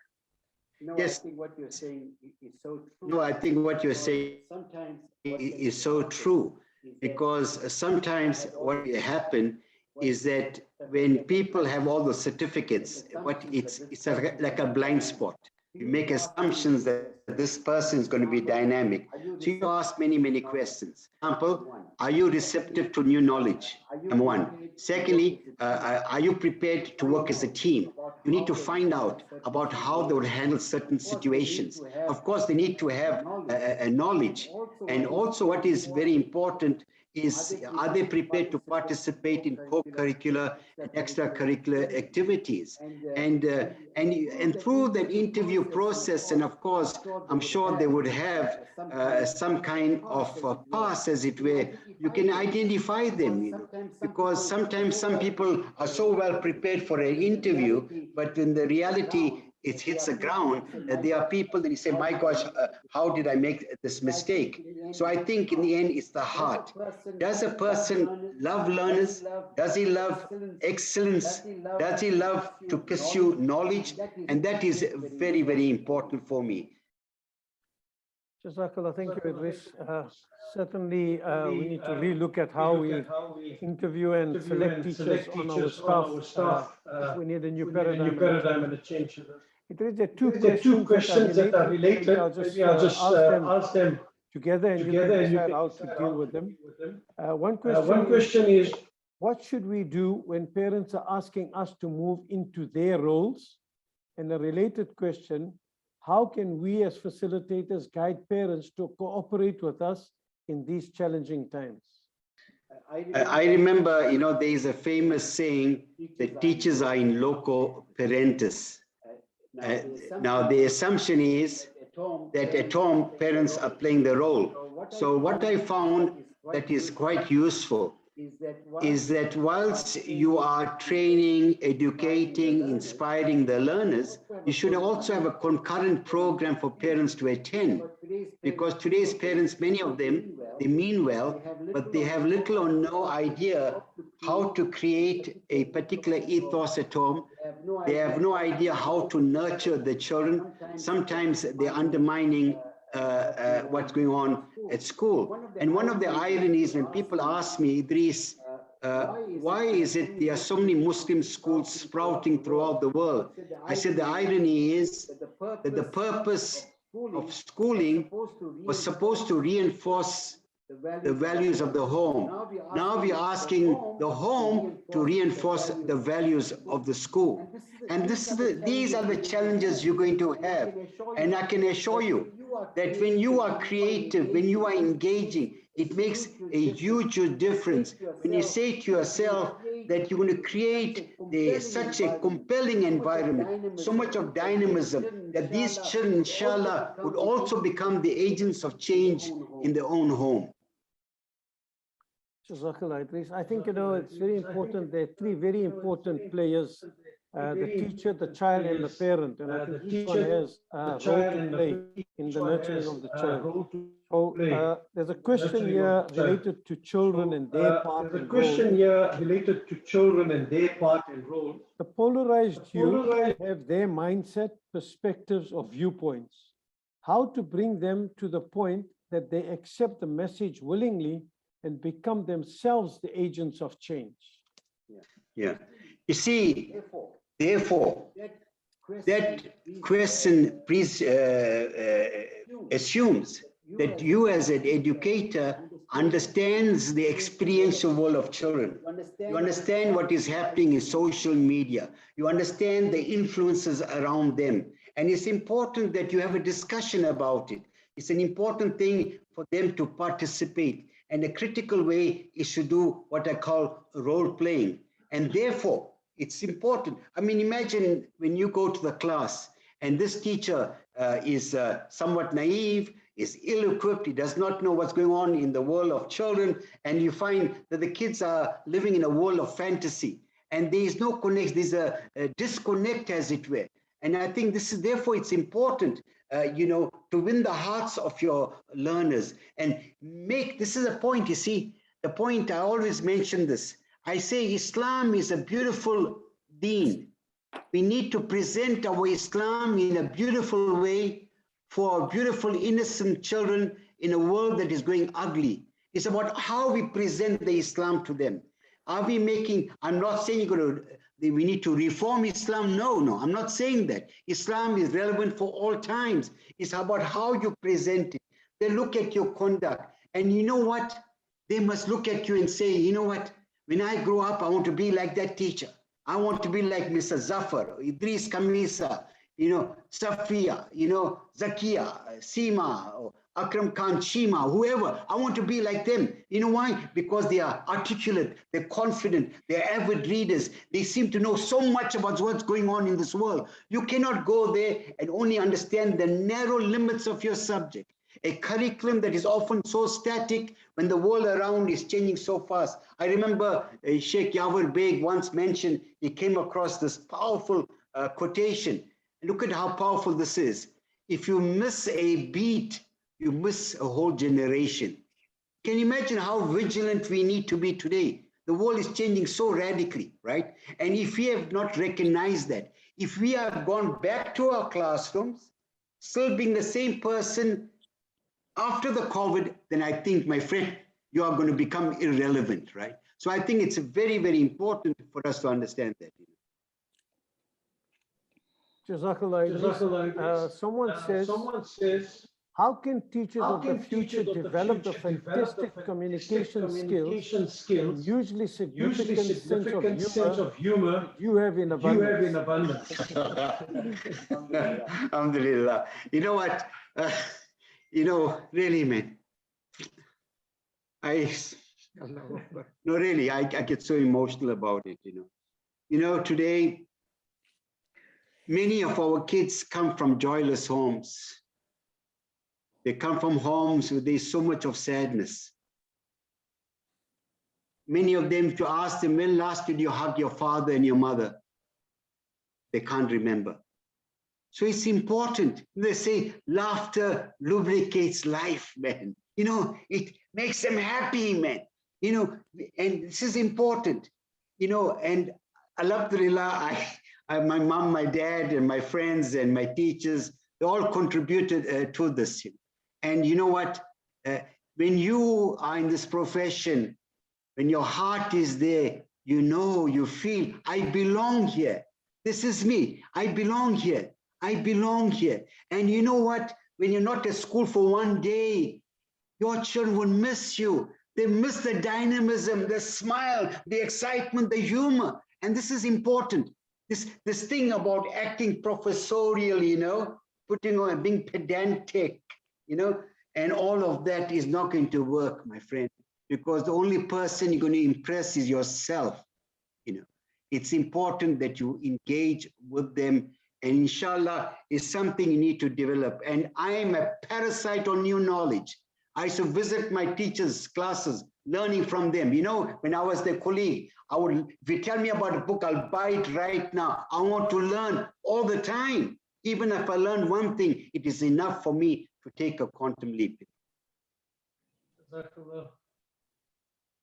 Yes, I think what you're saying is so true. No, I think what you're saying is so true, because sometimes what happen is that when people have all the certificates, it's like a blind spot. You make assumptions that this person is going to be dynamic. So you ask many, many questions. For example, are you receptive to new knowledge? Number one. Secondly, are you prepared to work as a team? You need to find out about how they would handle certain situations. Of course, they need to have a knowledge. And also what is very important is, are they prepared to participate in co-curricular and extracurricular activities? And through the interview process, and of course, I'm sure they would have some kind of pass, as it were. You can identify them, because sometimes some people are so well prepared for an interview, but in the reality, it hits the ground. There are people that you say, my gosh, how did I make this mistake? So I think in the end, it's the heart. Does a person love learners? Does he love excellence? Does he love to pursue knowledge? And that is very, very important for me. Jazakallah, thank you, Idris. Certainly, we need to relook at how we interview and select teachers on our staff. We need a new paradigm and a change. There are two questions that are related. Maybe I'll just ask them together and you can decide how to deal with them. One question is, what should we do when parents are asking us to move into their roles? And a related question, how can we as facilitators guide parents to cooperate with us in these challenging times? I remember, there is a famous saying that teachers are in loco parentis. Now, the assumption is that at home, parents are playing the role. So what I found that is quite useful is that whilst you are training, educating, inspiring the learners, you should also have a concurrent program for parents to attend. Because today's parents, many of them, they mean well, but they have little or no idea how to create a particular ethos at home. They have no idea how to nurture the children. Sometimes they're undermining what's going on at school. And one of the ironies when people ask me, Idris, why is it there are so many Muslim schools sprouting throughout the world? I said the irony is that the purpose of schooling was supposed to reinforce the values of the home. Now we're asking the home to reinforce the values of the school. And these are the challenges you're going to have. And I can assure you that when you are creative, when you are engaging, it makes a huge difference. When you say to yourself that you're going to create such a compelling environment, so much of dynamism, that these children, inshallah, would also become the agents of change in their own home. Jazakallah, Idris. I think, it's very important. There are three very important players, the teacher, the child, and the parent. And I think each one has a role to play in the nurturing of the child. So there's a question here related to children and their part and role. The polarized youth have their mindset, perspectives, or viewpoints. How to bring them to the point that they accept the message willingly and become themselves the agents of change. Yeah. You see, therefore, that question assumes that you as an educator understands the experiential world of children. You understand what is happening in social media. You understand the influences around them. And it's important that you have a discussion about it. It's an important thing for them to participate. And a critical way is to do what I call role playing. And therefore, it's important. I mean, imagine when you go to the class and this teacher is somewhat naive, is ill-equipped, he does not know what's going on in the world of children, and you find that the kids are living in a world of fantasy, and there is no connection, there's a disconnect, as it were. And I think this is, therefore, it's important, to win the hearts of your learners and this is a point, you see, the point I always mention this. I say Islam is a beautiful deen. We need to present our Islam in a beautiful way for beautiful, innocent children in a world that is going ugly. It's about how we present the Islam to them. Are we making, I'm not saying we need to reform Islam. No, I'm not saying that. Islam is relevant for all times. It's about how you present it. They look at your conduct, and you know what? They must look at you and say, you know what? When I grow up, I want to be like that teacher. I want to be like Mr. Zafar, Idris, Khamissa, Safiya, Zakia, Seema, Akram Khan, Shima, whoever. I want to be like them. You know why? Because they are articulate, they're confident, they're avid readers. They seem to know so much about what's going on in this world. You cannot go there and only understand the narrow limits of your subject. A curriculum that is often so static when the world around is changing so fast. I remember Sheikh Yawar Beg once mentioned, he came across this powerful quotation. Look at how powerful this is. If you miss a beat, you miss a whole generation. Can you imagine how vigilant we need to be today? The world is changing so radically, right? And if we have not recognized that, if we have gone back to our classrooms, still being the same person after the COVID, then I think, my friend, you are going to become irrelevant, right? So I think it's very, very important for us to understand that. Jazakallah. Someone says, how can teachers of the future develop the fantastic communication skills and usually significant sense of humor you have in abundance? Alhamdulillah. You know what? Really, man. Really, I get so emotional about it, Today, many of our kids come from joyless homes. They come from homes where there's so much of sadness. Many of them, if you ask them, when last did you hug your father and your mother? They can't remember. So it's important. They say laughter lubricates life, man. It makes them happy, man. And this is important. And alhamdulillah, my mom, my dad, and my friends and my teachers, they all contributed to this. And you know what? When you are in this profession, when your heart is there, you feel, I belong here. This is me. I belong here. I belong here. And you know what? When you're not at school for one day, your children will miss you. They miss the dynamism, the smile, the excitement, the humor. And this is important. This thing about acting professorial, you know, putting on, being pedantic, you know, and all of that is not going to work, my friend, because the only person you're going to impress is yourself. You know, it's important that you engage with them, and inshallah is something you need to develop. And I am a parasite on new knowledge. I used to visit my teachers' classes, learning from them. You know, when I was their colleague, if you tell me about a book, I'll buy it right now. I want to learn all the time. Even if I learn one thing, it is enough for me to take a quantum leap.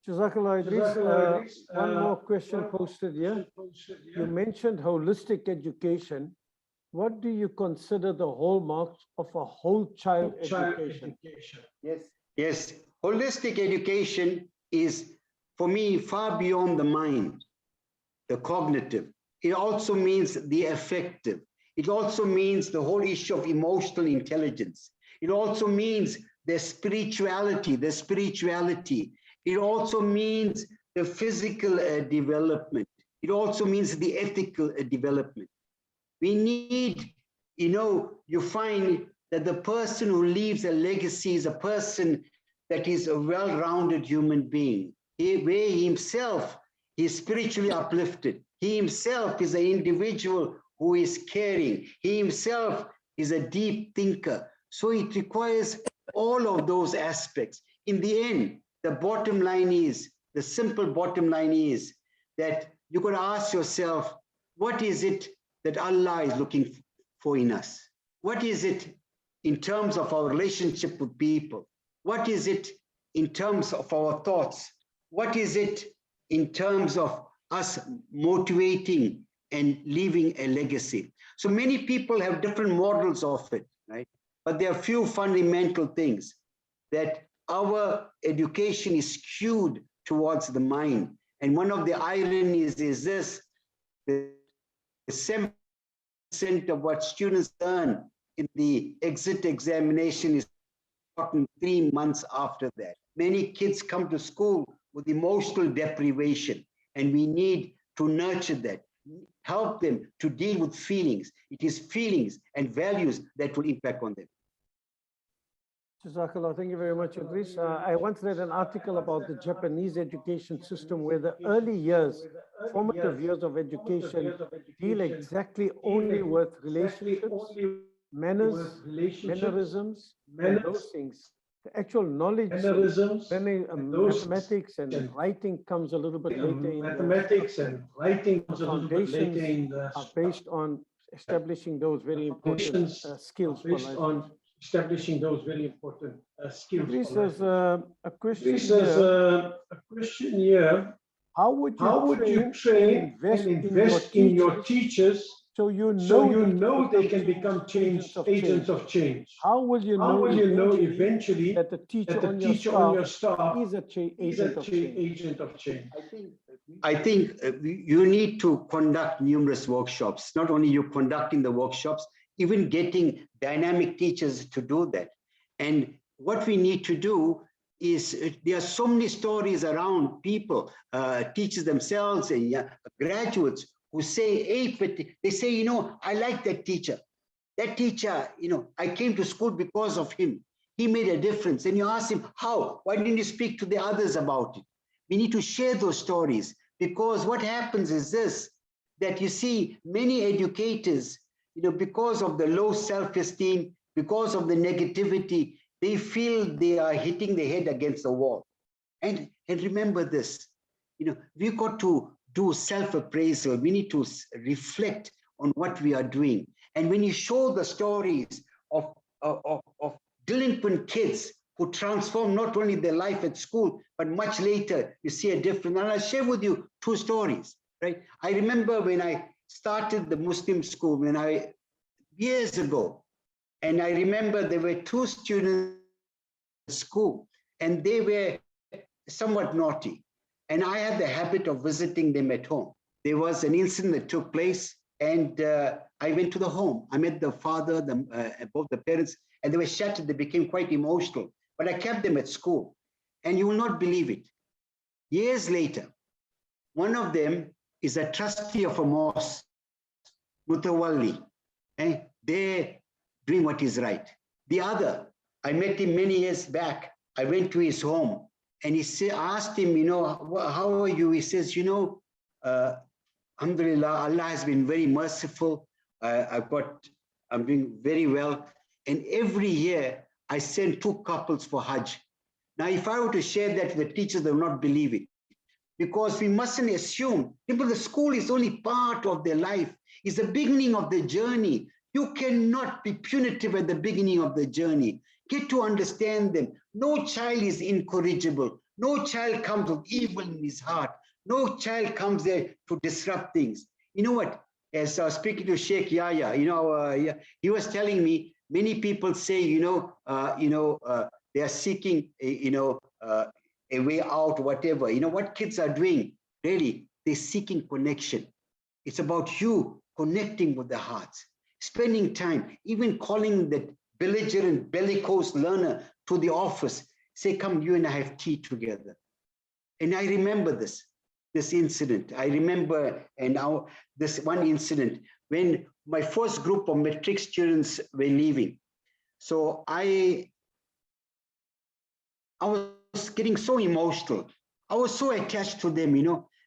Jazakallah, Idris. One more question posted here. You mentioned holistic education. What do you consider the hallmarks of a whole child education? Yes. Holistic education is, for me, far beyond the mind, the cognitive. It also means the affective. It also means the whole issue of emotional intelligence. It also means the spirituality. It also means the physical development. It also means the ethical development. We need, you know, you find that the person who leaves a legacy is a person that is a well-rounded human being. Where he himself is spiritually uplifted. He himself is an individual who is caring. He himself is a deep thinker. So it requires all of those aspects. In the end, the bottom line is, the simple bottom line is that you've got to ask yourself, what is it that Allah is looking for in us? What is it in terms of our relationship with people? What is it in terms of our thoughts? What is it in terms of us motivating and leaving a legacy? So many people have different models of it, right? But there are few fundamental things that our education is skewed towards the mind. And one of the ironies is this: the 7% of what students earn in the exit examination is gotten 3 months after that. Many kids come to school with emotional deprivation, and we need to nurture that, help them to deal with feelings. It is feelings and values that will impact on them. Jazakallah, thank you very much, Idris. I once read an article about the Japanese education system where the early years, formative years of education deal exactly only with relationships, manners, mannerisms, and those things. The actual knowledge, mathematics and writing comes a little bit later in the foundations are based on establishing those very important skills for life. Establishing those very important skills. Idris, there's a question here. How would you train and invest in your teachers so you know they can become agents of change? How will you know eventually that the teacher on your staff is an agent of change? I think you need to conduct numerous workshops. Not only you conducting the workshops, even getting dynamic teachers to do that. And what we need to do is, there are so many stories around people, teachers themselves and graduates who say, hey, but they say, you know, I like that teacher. That teacher, you know, I came to school because of him. He made a difference. And you ask him, how? Why didn't you speak to the others about it? We need to share those stories, because what happens is this, that you see many educators, you know, because of the low self-esteem, because of the negativity, they feel they are hitting their head against the wall. And remember this, you know, we've got to do self-appraisal. We need to reflect on what we are doing. And when you show the stories of delinquent kids who transform not only their life at school, but much later, you see a difference. And I'll share with you 2 stories, right? I remember when I started the Muslim school years ago, and I remember there were 2 students at school, and they were somewhat naughty, and I had the habit of visiting them at home. There was an incident that took place, and I went to the home. I met the father, both the parents, and they were shattered. They became quite emotional. but I kept them at school. And you will not believe it. Years later, one of them is a trustee of a mosque, Mutawalli, and they're doing what is right. The other, I met him many years back. I went to his home and asked him, how are you? He says, alhamdulillah, Allah has been very merciful. I'm doing very well. And every year I send 2 couples for Hajj. Now, if I were to share that to the teachers, they will not believe it. Because we mustn't assume, the school is only part of their life. It's the beginning of the journey. You cannot be punitive at the beginning of the journey. Get to understand them. No child is incorrigible. No child comes with evil in his heart. No child comes there to disrupt things. You know what? As I was speaking to Sheikh Yahya, he was telling me, many people say, they are seeking, a way out, whatever. What kids are doing, really, they're seeking connection. It's about you connecting with the hearts, spending time, even calling the belligerent, bellicose learner to the office. Say, come, you and I have tea together. And I remember this incident. I remember this one incident when my first group of matric students were leaving. So I was getting so emotional. I was so attached to them,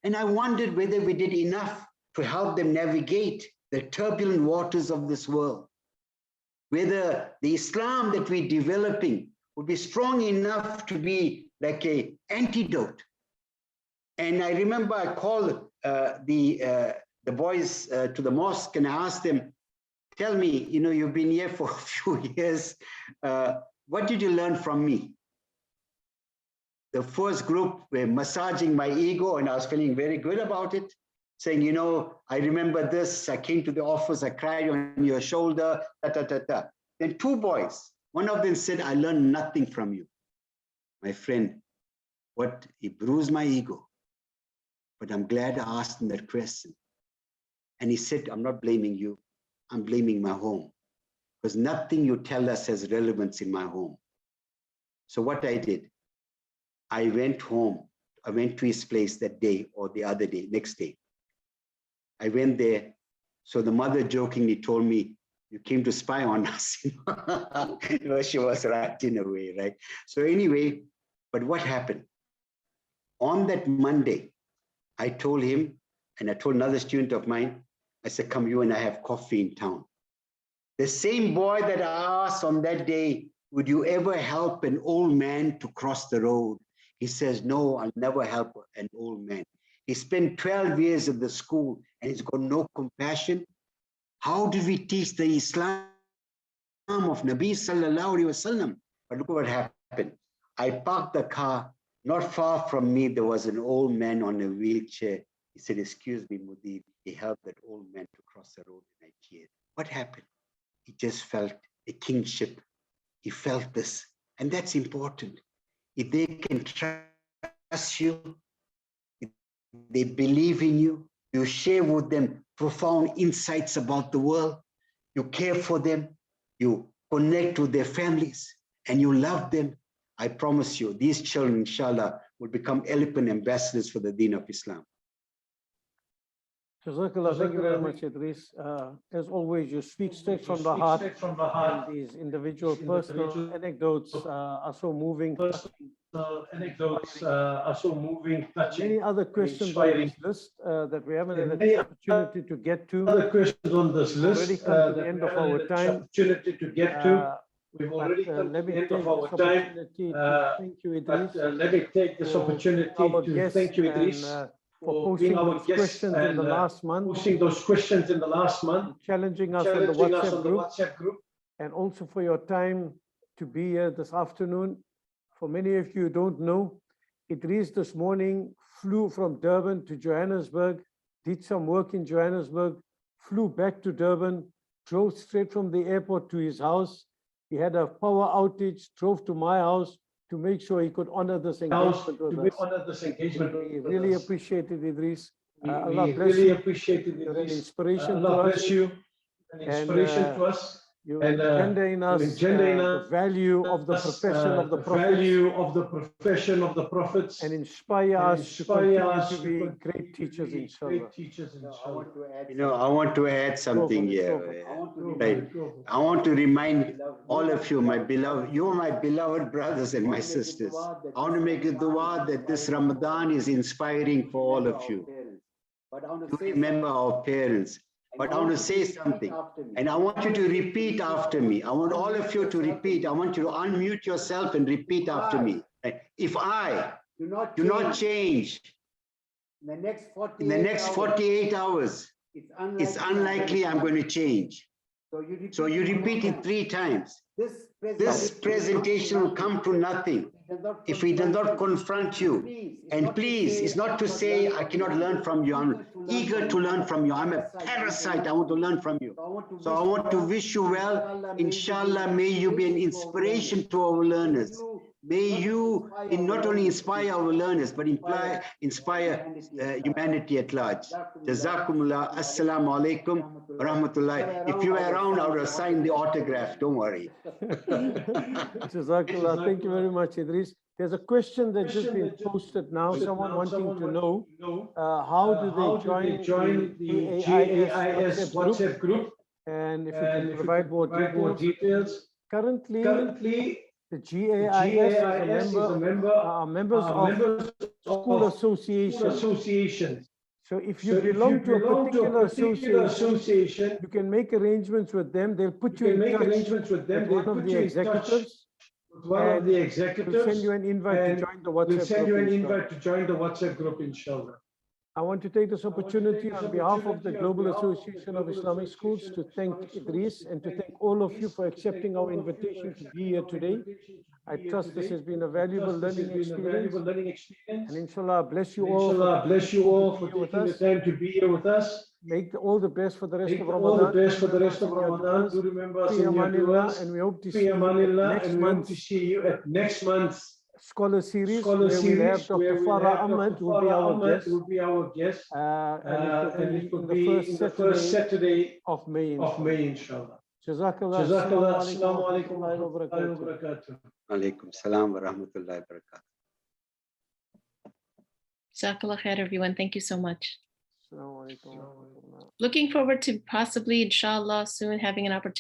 and I wondered whether we did enough to help them navigate the turbulent waters of this world. Whether the Islam that we're developing would be strong enough to be like an antidote. And I remember I called the boys to the mosque and I asked them, tell me, you've been here for a few years. What did you learn from me? The first group were massaging my ego and I was feeling very good about it, saying, I remember this, I came to the office, I cried on your shoulder, Then 2 boys, one of them said, I learned nothing from you. My friend, it bruised my ego, but I'm glad I asked him that question. And he said, I'm not blaming you, I'm blaming my home, because nothing you tell us has relevance in my home. So what I did, I went home. I went to his place that day or the other day, next day. I went there. So the mother jokingly told me, you came to spy on us. She was right in a way, right? So anyway, but what happened? On that Monday, I told him, and I told another student of mine, I said, come, you and I have coffee in town. The same boy that I asked on that day, would you ever help an old man to cross the road? He says, no, I'll never help an old man. He spent 12 years at the school and he's got no compassion. How did we teach the Islam of Nabi Sallallahu Alaihi Wasallam? But look what happened. I parked the car. Not far from me, there was an old man on a wheelchair. He said, excuse me, Mudir. He helped that old man to cross the road and I cheered. What happened? He just felt a kingship. He felt this. And that's important. If they can trust you, if they believe in you, you share with them profound insights about the world, you care for them, you connect with their families, and you love them, I promise you, these children, inshallah, will become eloquent ambassadors for the Deen of Islam. Jazakallah, thank you very much, Edris. As always, you speak straight from the heart. And these individual personal anecdotes are so moving. Many other questions on this list that we haven't had the opportunity to get to. Other questions on this list. Already come to the end of our time. We've already come to the end of our time. Thank you, Idris. Let me take this opportunity to thank you, Idris, for posting those questions in the last month, challenging us on the WhatsApp group, and also for your time to be here this afternoon. For many of you who don't know, Idris this morning flew from Durban to Johannesburg, did some work in Johannesburg, flew back to Durban, drove straight from the airport to his house. He had a power outage, drove to my house to make sure he could honor this engagement with us. We really appreciate it, Idris. Allah bless you. You're an inspiration to us. An inspiration to us. You engender in us the value of the profession of the prophets, and inspire us to continue to be great teachers, inshallah. You know, I want to add something here. Right. I want to remind all of you, my beloved, you are my beloved brothers and my sisters. I want to make a dua that this Ramadan is inspiring for all of you. To remember our parents. But I want to say something, and I want you to repeat after me. I want all of you to repeat. I want you to unmute yourself and repeat after me. If I do not change in the next 48 hours, it's unlikely I'm going to change. So you repeat it 3 times. This presentation will come to nothing if we do not confront you. And please, it's not to say I cannot learn from you. I'm eager to learn from you. I'm a parasite. I want to learn from you. So I want to wish you well. Inshallah, may you be an inspiration to our learners. May you not only inspire our learners, but inspire humanity at large. Jazakumullah. Assalamu alaikum wa rahmatullahi. If you were around, I would have signed the autograph. Don't worry. Jazakallah. Thank you very much, Idris. There's a question that's just been posted now. Someone wanting to know how do they join the GAIS WhatsApp group? And if you can provide more details. Currently, the GAIS is a member, members of school associations. So if you belong to a particular association, you can make arrangements with them. They'll put you in touch with one of the executives. We'll send you an invite to join the WhatsApp group, inshallah. I want to take this opportunity on behalf of the Global Association of Islamic Schools to thank Idris and to thank all of you for accepting our invitation to be here today. I trust this has been a valuable learning experience. And inshallah, bless you all for taking the time to be here with us. Make all the best for the rest of Ramadan. Do remember us in your duas. And we hope to see you at next month's Scholar Series, where we'll have Dr. Farah Ahmed, who will be our guest. And it will be in the first Saturday of May, inshallah. Jazakallah. Assalamu alaikum wa rahmatullahi wa barakatuh. Alaikum salam wa rahmatullahi wa barakatuh. Jazakallah khair, everyone. Thank you so much. Looking forward to possibly, inshallah, soon having an opportunity